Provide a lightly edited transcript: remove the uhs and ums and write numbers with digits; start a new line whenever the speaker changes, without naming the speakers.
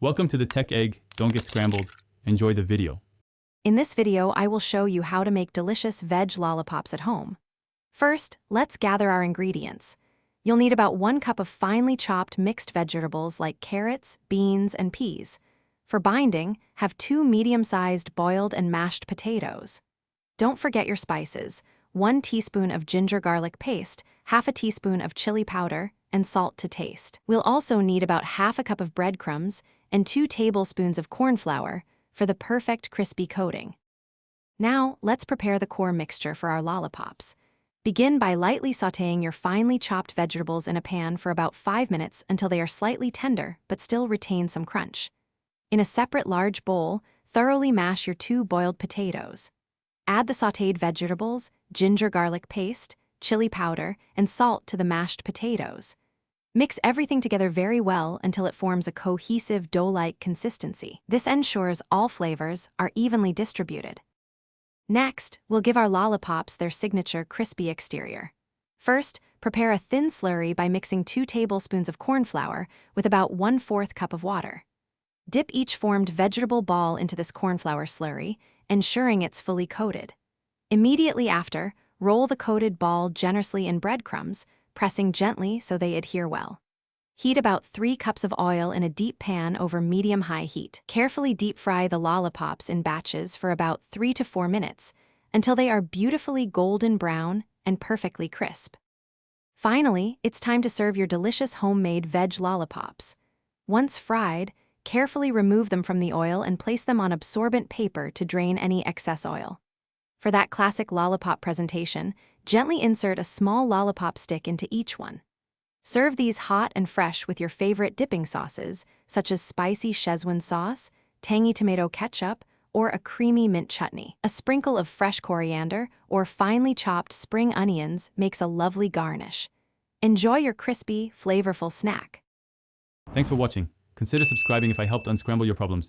Welcome to the Tech Egg. Don't get scrambled. Enjoy the video.
In this video, I will show you how to make delicious veg lollipops at home. First, let's gather our ingredients. You'll need about 1 cup of finely chopped mixed vegetables like carrots, beans, and peas. For binding, have 2 medium-sized boiled and mashed potatoes. Don't forget your spices: 1 teaspoon of ginger garlic paste, half a teaspoon of chili powder, and salt to taste. We'll also need about half a cup of breadcrumbs and 2 tablespoons of corn flour for the perfect crispy coating. Now, let's prepare the core mixture for our lollipops. Begin by lightly sautéing your finely chopped vegetables in a pan for about 5 minutes until they are slightly tender but still retain some crunch. In a separate large bowl, thoroughly mash your 2 boiled potatoes. Add the sautéed vegetables, ginger garlic paste, chili powder, and salt to the mashed potatoes. Mix everything together very well until it forms a cohesive dough-like consistency. This ensures all flavors are evenly distributed. Next, we'll give our lollipops their signature crispy exterior. First, prepare a thin slurry by mixing 2 tablespoons of corn flour with about 1/4 cup of water. Dip each formed vegetable ball into this corn flour slurry, ensuring it's fully coated. Immediately after, roll the coated ball generously in breadcrumbs, pressing gently so they adhere well. Heat about 3 cups of oil in a deep pan over medium-high heat. Carefully deep fry the lollipops in batches for about 3 to 4 minutes until they are beautifully golden brown and perfectly crisp. Finally, it's time to serve your delicious homemade veg lollipops. Once fried, carefully remove them from the oil and place them on absorbent paper to drain any excess oil. For that classic lollipop presentation, gently insert a small lollipop stick into each one. Serve these hot and fresh with your favorite dipping sauces, such as spicy Szechuan sauce, tangy tomato ketchup, or a creamy mint chutney. A sprinkle of fresh coriander or finely chopped spring onions makes a lovely garnish. Enjoy your crispy, flavorful snack.
Thanks for watching. Consider subscribing if I helped unscramble your problems.